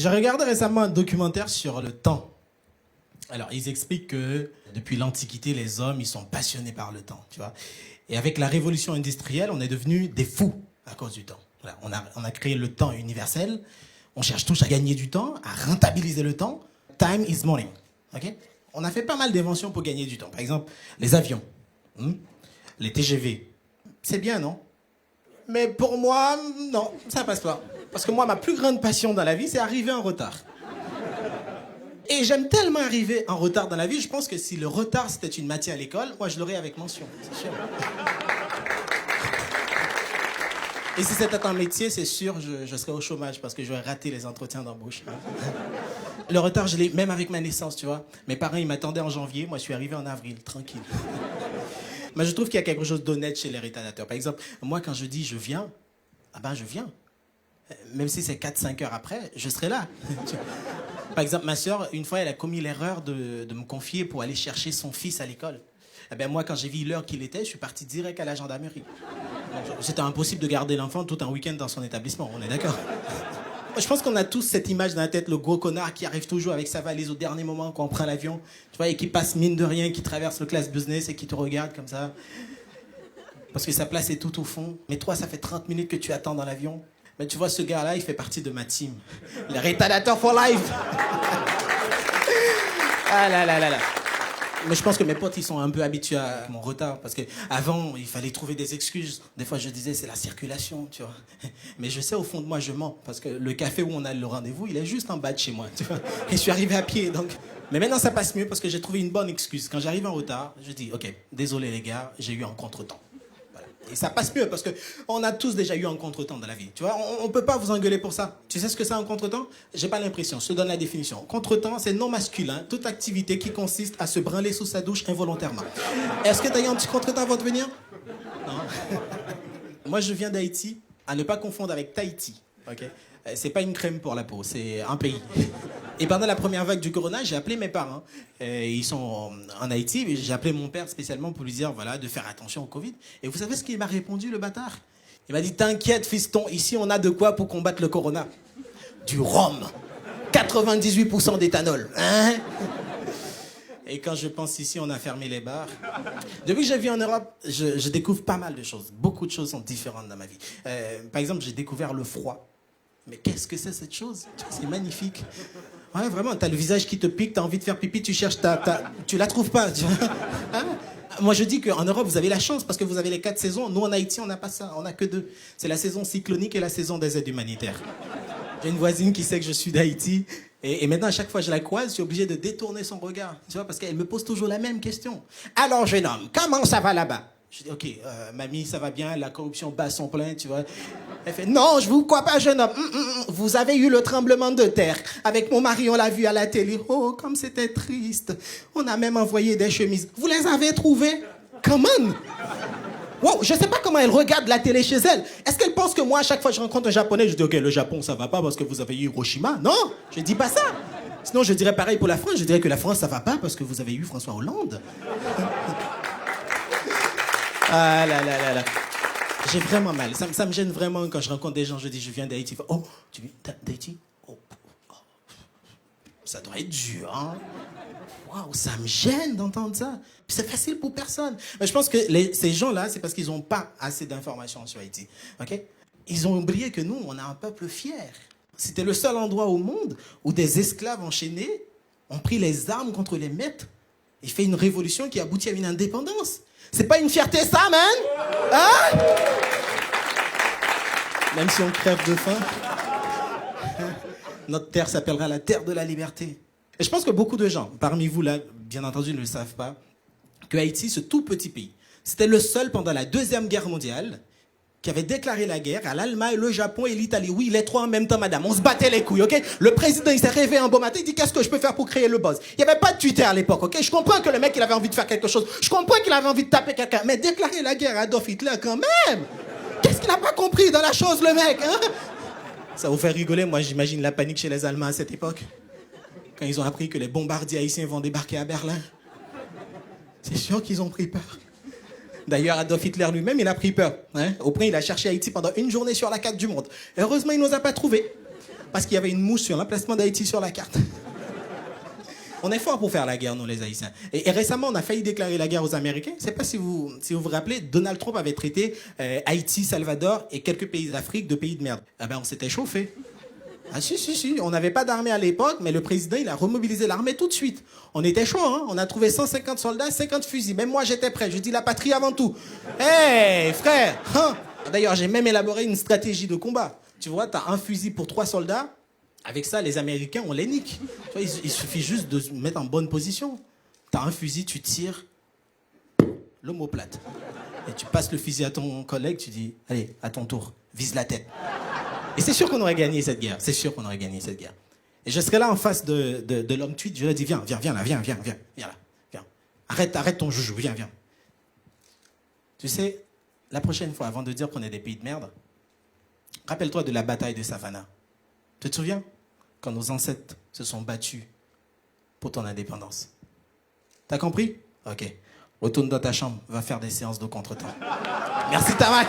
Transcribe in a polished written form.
J'ai regardé récemment un documentaire sur le temps. Alors, ils expliquent que depuis l'Antiquité, les hommes, ils sont passionnés par le temps, tu vois. Et avec la révolution industrielle, on est devenus des fous à cause du temps. Voilà, on a créé le temps universel. On cherche tous à gagner du temps, à rentabiliser le temps. Time is money. Okay? On a fait pas mal d'inventions pour gagner du temps. Par exemple, les avions, les TGV. C'est bien, non? Mais pour moi, non, ça passe pas. Parce que moi, ma plus grande passion dans la vie, c'est arriver en retard. Et j'aime tellement arriver en retard dans la vie, je pense que si le retard c'était une matière à l'école, moi je l'aurais avec mention, c'est sûr. Et si c'était un métier, c'est sûr, je serais au chômage parce que j'aurais raté les entretiens d'embauche. Le retard, je l'ai même avec ma naissance, tu vois. Mes parents, ils m'attendaient en janvier, moi je suis arrivé en avril, tranquille. Mais je trouve qu'il y a quelque chose d'honnête chez les retardataires. Par exemple, moi quand je dis je viens, ah ben je viens. Même si c'est 4-5 heures après, je serai là. Par exemple, ma sœur, une fois, elle a commis l'erreur de me confier pour aller chercher son fils à l'école. Eh ben moi, quand j'ai vu l'heure qu'il était, je suis parti direct à la gendarmerie. C'était impossible de garder l'enfant tout un week-end dans son établissement, on est d'accord? Je pense qu'on a tous cette image dans la tête, le gros connard qui arrive toujours avec sa valise au dernier moment quand on prend l'avion, tu vois, et qui passe mine de rien, qui traverse le class business et qui te regarde comme ça. Parce que sa place est tout au fond. Mais toi, ça fait 30 minutes que tu attends dans l'avion. Mais tu vois, ce gars-là, il fait partie de ma team. Les retardateurs for life. Ah là là là là. Mais je pense que mes potes, ils sont un peu habitués à mon retard. Parce qu'avant, il fallait trouver des excuses. Des fois, je disais, c'est la circulation, tu vois. Mais je sais, au fond de moi, je mens. Parce que le café où on a le rendez-vous, il est juste en bas de chez moi, tu vois. Et je suis arrivé à pied, donc... Mais maintenant, ça passe mieux parce que j'ai trouvé une bonne excuse. Quand j'arrive en retard, je dis, OK, désolé les gars, j'ai eu un contretemps. Et ça passe mieux parce qu'on a tous déjà eu un contretemps dans la vie. Tu vois, on peut pas vous engueuler pour ça. Tu sais ce que c'est un contretemps? J'ai pas l'impression. Je te donne la définition. Contretemps, c'est non masculin, toute activité qui consiste à se branler sous sa douche involontairement. Est-ce que tu as eu un petit contretemps avant de venir? Non. Moi, je viens d'Haïti, à ne pas confondre avec Tahiti. Ok? C'est pas une crème pour la peau, c'est un pays. Et pendant la première vague du corona, j'ai appelé mes parents. Ils sont en Haïti, mais j'ai appelé mon père spécialement pour lui dire voilà, de faire attention au Covid. Et vous savez ce qu'il m'a répondu, le bâtard? Il m'a dit t'inquiète, fiston, ici on a de quoi pour combattre le corona. Du rhum. 98% d'éthanol. Hein? Et quand je pense ici, on a fermé les bars. Depuis que j'ai vu en Europe, je découvre pas mal de choses. Beaucoup de choses sont différentes dans ma vie. Par exemple, j'ai découvert le froid. Mais qu'est-ce que c'est cette chose? C'est magnifique. Ouais, vraiment, t'as le visage qui te pique, t'as envie de faire pipi, tu cherches tu la trouves pas. Tu vois? Hein? Moi, je dis qu'en Europe, vous avez la chance parce que vous avez les 4 saisons. Nous, en Haïti, on n'a pas ça. On n'a que 2. C'est la saison cyclonique et la saison des aides humanitaires. J'ai une voisine qui sait que je suis d'Haïti. Et maintenant, à chaque fois que je la croise, je suis obligé de détourner son regard. Tu vois, parce qu'elle me pose toujours la même question. Alors, jeune homme, comment ça va là-bas? Je dis, OK, mamie, ça va bien, la corruption bat son plein, tu vois. Elle fait, non, je vous crois pas, jeune homme. Vous avez eu le tremblement de terre. Avec mon mari, on l'a vu à la télé. Oh, comme c'était triste. On a même envoyé des chemises. Vous les avez trouvées? Come on! Wow, je sais pas comment elle regarde la télé chez elle. Est-ce qu'elle pense que moi, à chaque fois que je rencontre un Japonais, je dis, OK, le Japon, ça va pas parce que vous avez eu Hiroshima? Non, je dis pas ça. Sinon, je dirais pareil pour la France. Je dirais que la France, ça va pas parce que vous avez eu François Hollande. Ah là là là là. J'ai vraiment mal. Ça me gêne vraiment quand je rencontre des gens. Je dis, je viens d'Haïti. Oh, tu viens d'Haïti? Oh, ça doit être dur, hein? Waouh, ça me gêne d'entendre ça. C'est facile pour personne. Mais je pense que ces gens-là, c'est parce qu'ils n'ont pas assez d'informations sur Haïti. OK? Ils ont oublié que nous, on a un peuple fier. C'était le seul endroit au monde où des esclaves enchaînés ont pris les armes contre les maîtres et fait une révolution qui aboutit à une indépendance. C'est pas une fierté, ça, man? Hein? Même si on crève de faim, notre terre s'appellera la terre de la liberté. Et je pense que beaucoup de gens, parmi vous là, bien entendu, ne le savent pas, que Haïti, ce tout petit pays, c'était le seul pendant la Deuxième Guerre mondiale qui avait déclaré la guerre à l'Allemagne, le Japon et l'Italie. Oui, les trois en même temps, madame. On se battait les couilles, ok? Le président, il s'est réveillé un beau matin, il dit, qu'est-ce que je peux faire pour créer le buzz? Il n'y avait pas de Twitter à l'époque, ok? Je comprends que le mec, il avait envie de faire quelque chose. Je comprends qu'il avait envie de taper quelqu'un. Mais déclarer la guerre à Adolf Hitler, quand même! Qu'est-ce qu'il n'a pas compris dans la chose, le mec, hein? Ça vous fait rigoler, moi, j'imagine la panique chez les Allemands à cette époque. Quand ils ont appris que les bombardiers haïtiens vont débarquer à Berlin. C'est sûr qu'ils ont pris peur. D'ailleurs, Adolf Hitler lui-même, il a pris peur. Hein? Au point, il a cherché Haïti pendant une journée sur la carte du monde. Heureusement, il ne nous a pas trouvés. parce qu'il y avait une mouche sur l'emplacement d'Haïti sur la carte. On est fort pour faire la guerre, nous, les Haïtiens. Et récemment, on a failli déclarer la guerre aux Américains. Je ne sais pas si vous vous rappelez, Donald Trump avait traité Haïti, Salvador et quelques pays d'Afrique de pays de merde. Ah ben, on s'était chauffé. Ah si. On n'avait pas d'armée à l'époque, mais le président, il a remobilisé l'armée tout de suite. On était chaud, hein. On a trouvé 150 soldats, 50 fusils. Même moi, j'étais prêt. Je dis la patrie avant tout. Hé, frère, hein. D'ailleurs, j'ai même élaboré une stratégie de combat. Tu vois, tu as un fusil pour 3 soldats. Avec ça, les Américains, on les nique. Tu vois, il suffit juste de se mettre en bonne position. Tu as un fusil, tu tires l'omoplate. Et tu passes le fusil à ton collègue, tu dis, allez, à ton tour, vise la tête. Et c'est sûr qu'on aurait gagné cette guerre. C'est sûr qu'on aurait gagné cette guerre. Et je serais là en face de l'homme tweet, je lui ai dit, viens là, viens là, viens. Arrête ton joujou, viens. Tu sais, la prochaine fois, avant de dire qu'on est des pays de merde, rappelle-toi de la bataille de Savannah. Tu te souviens? Quand nos ancêtres se sont battus pour ton indépendance. T'as compris? Ok. Retourne dans ta chambre, va faire des séances de contretemps. Merci Tamak.